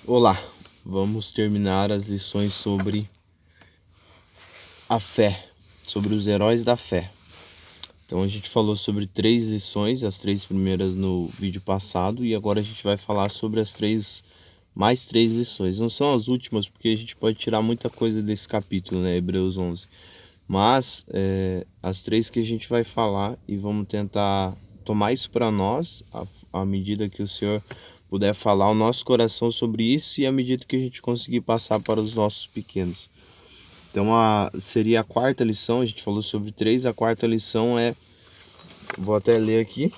Olá, vamos terminar as lições sobre a fé, sobre os heróis da fé. Então a gente falou sobre 3 lições, as 3 primeiras no vídeo passado, e agora a gente vai falar sobre mais 3 lições. Não são as últimas, porque a gente pode tirar muita coisa desse capítulo, né, Hebreus 11. Mas as 3 que a gente vai falar, e vamos tentar tomar isso para nós, à medida que o Senhor puder falar ao nosso coração sobre isso, e à medida que a gente conseguir passar para os nossos pequenos. Então seria a quarta lição, a gente falou sobre 3, a quarta lição vou até ler aqui.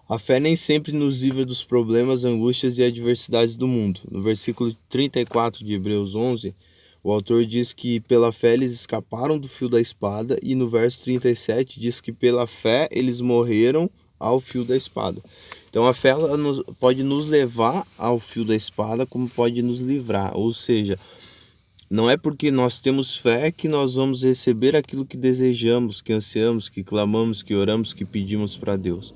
A fé nem sempre nos livra dos problemas, angústias e adversidades do mundo. No versículo 34 de Hebreus 11, o autor diz que pela fé eles escaparam do fio da espada, e no verso 37 diz que pela fé eles morreram ao fio da espada. Então a fé pode nos levar ao fio da espada, como pode nos livrar, ou seja, não é porque nós temos fé que nós vamos receber aquilo que desejamos, que ansiamos, que clamamos, que oramos, que pedimos para Deus.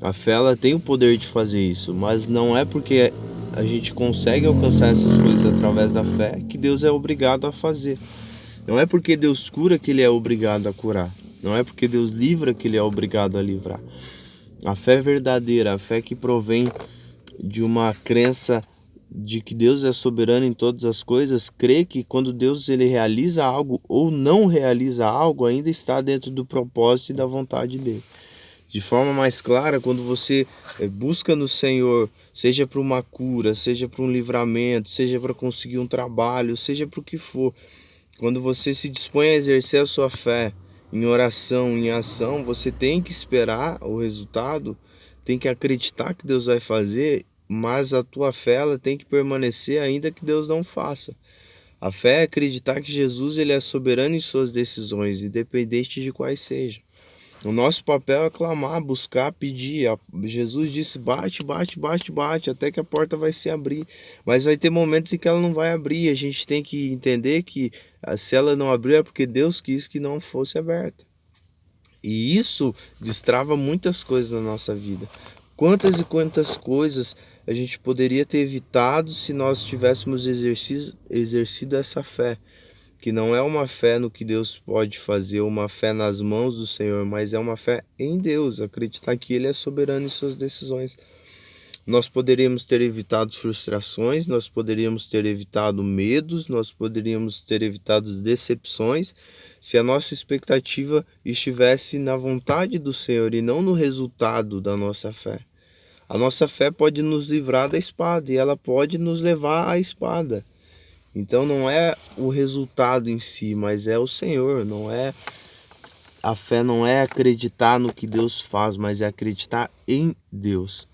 A fé ela tem o poder de fazer isso, mas não é porque a gente consegue alcançar essas coisas através da fé que Deus é obrigado a fazer. Não é porque Deus cura que Ele é obrigado a curar. Não é porque Deus livra que Ele é obrigado a livrar. A fé verdadeira, a fé que provém de uma crença de que Deus é soberano em todas as coisas, crê que quando Deus ele realiza algo ou não realiza algo, ainda está dentro do propósito e da vontade dele. De forma mais clara, quando você busca no Senhor, seja para uma cura, seja para um livramento, seja para conseguir um trabalho, seja para o que for, quando você se dispõe a exercer a sua fé em oração, em ação, você tem que esperar o resultado, tem que acreditar que Deus vai fazer, mas a tua fé ela tem que permanecer ainda que Deus não faça. A fé é acreditar que Jesus ele é soberano em suas decisões, independente de quais sejam. O nosso papel é clamar, buscar, pedir. Jesus disse: bate, bate, bate, bate, até que a porta vai se abrir. Mas vai ter momentos em que ela não vai abrir. A gente tem que entender que se ela não abrir é porque Deus quis que não fosse aberta. E isso destrava muitas coisas na nossa vida. Quantas e quantas coisas a gente poderia ter evitado se nós tivéssemos exercido essa fé, que não é uma fé no que Deus pode fazer, uma fé nas mãos do Senhor, mas é uma fé em Deus, acreditar que Ele é soberano em suas decisões. Nós poderíamos ter evitado frustrações, nós poderíamos ter evitado medos, nós poderíamos ter evitado decepções, se a nossa expectativa estivesse na vontade do Senhor e não no resultado da nossa fé. A nossa fé pode nos livrar da espada e ela pode nos levar à espada. Então não é o resultado em si, mas é o Senhor, não é a fé não é acreditar no que Deus faz, mas é acreditar em Deus.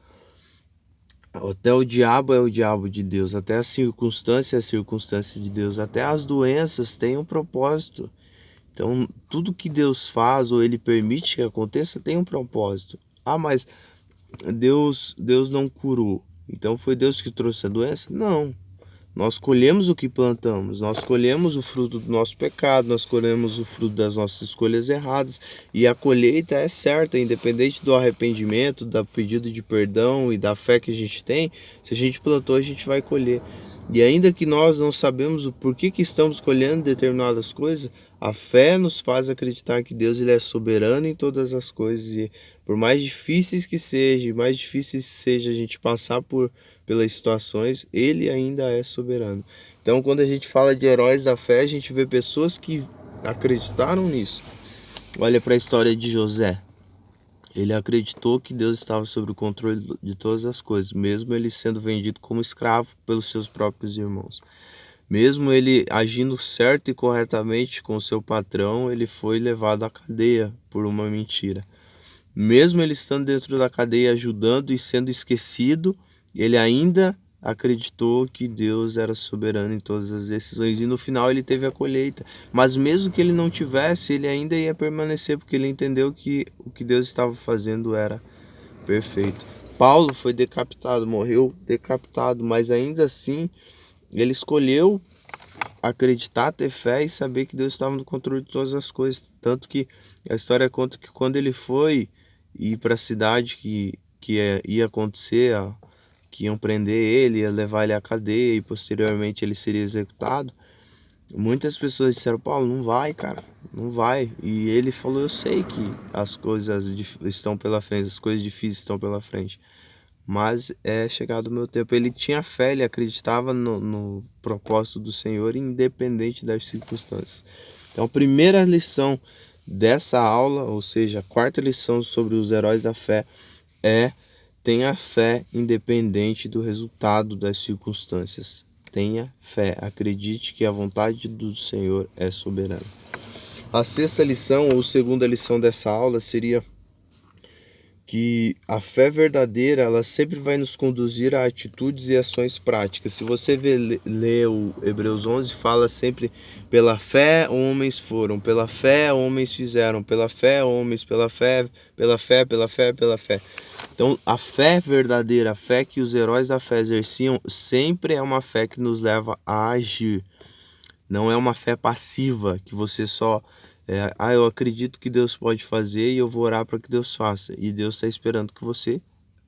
Até o diabo é o diabo de Deus, até a circunstância é a circunstância de Deus, até as doenças têm um propósito. Então, tudo que Deus faz ou Ele permite que aconteça tem um propósito. Ah, mas Deus não curou, então foi Deus que trouxe a doença? Não. Nós colhemos o que plantamos, nós colhemos o fruto do nosso pecado, nós colhemos o fruto das nossas escolhas erradas, e a colheita é certa, independente do arrependimento, do pedido de perdão e da fé que a gente tem. Se a gente plantou, a gente vai colher. E ainda que nós não sabemos o porquê que estamos colhendo determinadas coisas, a fé nos faz acreditar que Deus ele é soberano em todas as coisas, e por mais difíceis que sejam, mais difíceis seja a gente passar pelas situações, ele ainda é soberano. Então, quando a gente fala de heróis da fé, a gente vê pessoas que acreditaram nisso. Olha para a história de José. Ele acreditou que Deus estava sob o controle de todas as coisas, mesmo ele sendo vendido como escravo pelos seus próprios irmãos. Mesmo ele agindo certo e corretamente com seu patrão, ele foi levado à cadeia por uma mentira. Mesmo ele estando dentro da cadeia ajudando e sendo esquecido, ele ainda acreditou que Deus era soberano em todas as decisões, e no final ele teve a colheita. Mas mesmo que ele não tivesse, ele ainda ia permanecer, porque ele entendeu que o que Deus estava fazendo era perfeito. Paulo foi decapitado, morreu decapitado, mas ainda assim ele escolheu acreditar, ter fé e saber que Deus estava no controle de todas as coisas. Tanto que a história conta que quando ele foi ir para a cidade ia acontecer, que iam prender ele, ia levar ele à cadeia e posteriormente ele seria executado, muitas pessoas disseram: Paulo, não vai, cara, não vai. E ele falou: eu sei que as coisas estão pela frente, as coisas difíceis estão pela frente, mas é chegado o meu tempo. Ele tinha fé, ele acreditava no propósito do Senhor, independente das circunstâncias. Então, a primeira lição dessa aula, ou seja, a quarta lição sobre os heróis da fé, é: tenha fé independente do resultado das circunstâncias. Tenha fé, acredite que a vontade do Senhor é soberana. A sexta lição, ou segunda lição dessa aula, seria que a fé verdadeira, ela sempre vai nos conduzir a atitudes e ações práticas. Se você ler o Hebreus 11, fala sempre: pela fé homens foram, pela fé homens fizeram, pela fé homens, pela fé, pela fé, pela fé, pela fé. Então, a fé verdadeira, a fé que os heróis da fé exerciam, sempre é uma fé que nos leva a agir. Não é uma fé passiva, que você só... eu acredito que Deus pode fazer e eu vou orar para que Deus faça. E Deus está esperando que você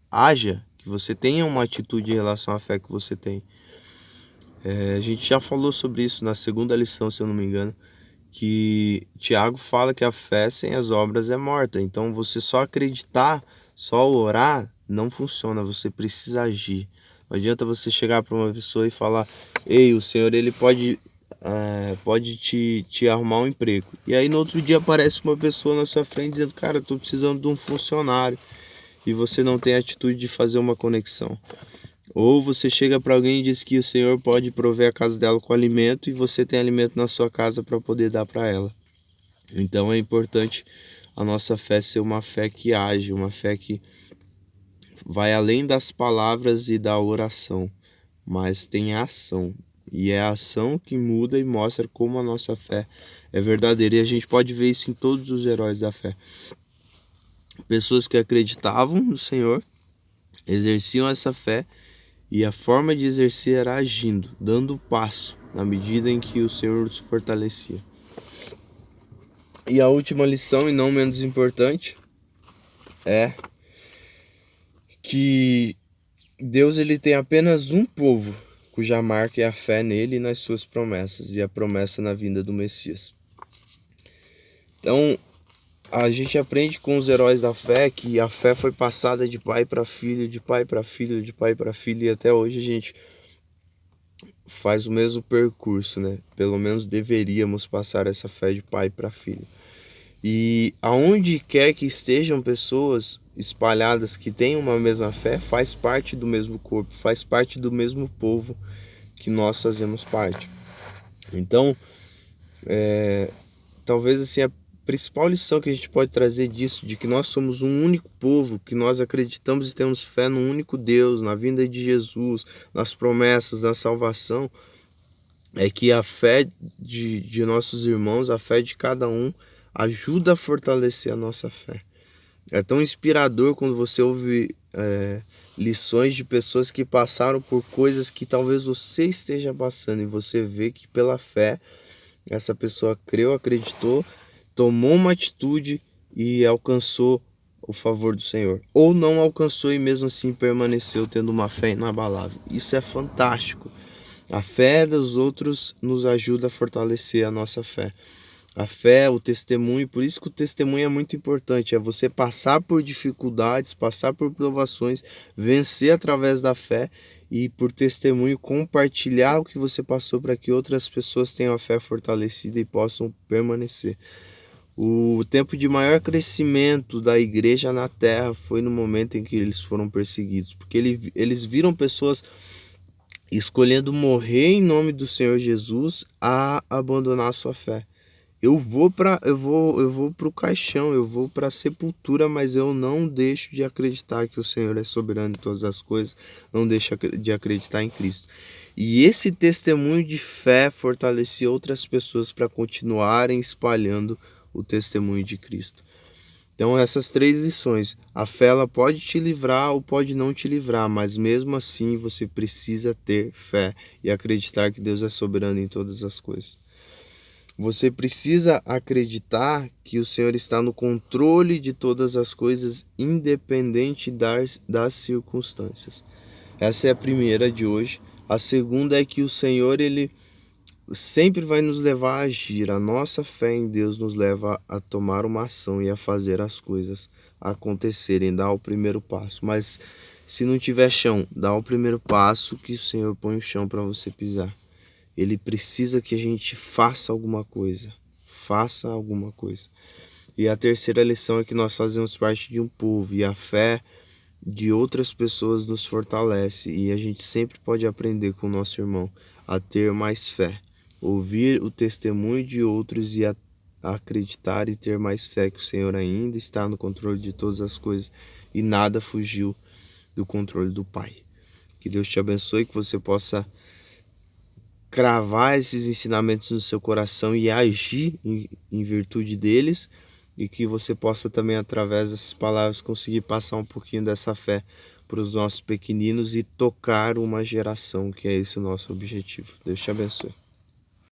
haja, que você tenha uma atitude em relação à fé que você tem. A gente já falou sobre isso na segunda lição, se eu não me engano, que Tiago fala que a fé sem as obras é morta. Então, você só acreditar, só orar, não funciona. Você precisa agir. Não adianta você chegar para uma pessoa e falar: ei, o Senhor, ele pode te arrumar um emprego. E aí no outro dia aparece uma pessoa na sua frente dizendo: cara, eu tô precisando de um funcionário. E você não tem a atitude de fazer uma conexão. Ou você chega para alguém e diz que o Senhor pode prover a casa dela com alimento, e você tem alimento na sua casa para poder dar para ela. Então é importante a nossa fé ser uma fé que age, uma fé que vai além das palavras e da oração, mas tem ação. E é a ação que muda e mostra como a nossa fé é verdadeira. E a gente pode ver isso em todos os heróis da fé. Pessoas que acreditavam no Senhor, exerciam essa fé, e a forma de exercer era agindo, dando passo, na medida em que o Senhor os fortalecia. E a última lição, e não menos importante, é que Deus, ele tem apenas um povo cuja marca é a fé nele e nas suas promessas, e a promessa na vinda do Messias. Então, a gente aprende com os heróis da fé que a fé foi passada de pai para filho, de pai para filho, de pai para filho, e até hoje a gente faz o mesmo percurso, né? Pelo menos deveríamos passar essa fé de pai para filho. E aonde quer que estejam pessoas espalhadas que tenham uma mesma fé, faz parte do mesmo corpo, faz parte do mesmo povo que nós fazemos parte. Então, talvez assim, a principal lição que a gente pode trazer disso, de que nós somos um único povo, que nós acreditamos e temos fé num único Deus, na vinda de Jesus, nas promessas, na salvação, é que a fé de nossos irmãos, a fé de cada um, ajuda a fortalecer a nossa fé. É tão inspirador quando você ouve lições de pessoas que passaram por coisas que talvez você esteja passando, e você vê que pela fé essa pessoa creu, acreditou, tomou uma atitude e alcançou o favor do Senhor. Ou não alcançou e mesmo assim permaneceu tendo uma fé inabalável. Isso é fantástico. A fé dos outros nos ajuda a fortalecer a nossa fé. A fé, o testemunho, por isso que o testemunho é muito importante, é você passar por dificuldades, passar por provações, vencer através da fé e por testemunho compartilhar o que você passou para que outras pessoas tenham a fé fortalecida e possam permanecer. O tempo de maior crescimento da igreja na terra foi no momento em que eles foram perseguidos, porque eles viram pessoas escolhendo morrer em nome do Senhor Jesus a abandonar a sua fé. Eu vou pro caixão, eu vou para a sepultura, mas eu não deixo de acreditar que o Senhor é soberano em todas as coisas, não deixo de acreditar em Cristo. E esse testemunho de fé fortalecia outras pessoas para continuarem espalhando o testemunho de Cristo. Então, essas 3 lições: a fé, ela pode te livrar ou pode não te livrar, mas mesmo assim você precisa ter fé e acreditar que Deus é soberano em todas as coisas. Você precisa acreditar que o Senhor está no controle de todas as coisas, independente das circunstâncias. Essa é a primeira de hoje. A segunda é que o Senhor, Ele sempre vai nos levar a agir. A nossa fé em Deus nos leva a tomar uma ação e a fazer as coisas acontecerem, dar o primeiro passo. Mas se não tiver chão, dá o primeiro passo que o Senhor põe o chão para você pisar. Ele precisa que a gente faça alguma coisa. Faça alguma coisa. E a terceira lição é que nós fazemos parte de um povo e a fé de outras pessoas nos fortalece e a gente sempre pode aprender com o nosso irmão a ter mais fé, ouvir o testemunho de outros e a acreditar e ter mais fé que o Senhor ainda está no controle de todas as coisas e nada fugiu do controle do Pai. Que Deus te abençoe, que você possa cravar esses ensinamentos no seu coração e agir em virtude deles, e que você possa também, através dessas palavras, conseguir passar um pouquinho dessa fé para os nossos pequeninos e tocar uma geração, que é esse o nosso objetivo. Deus te abençoe.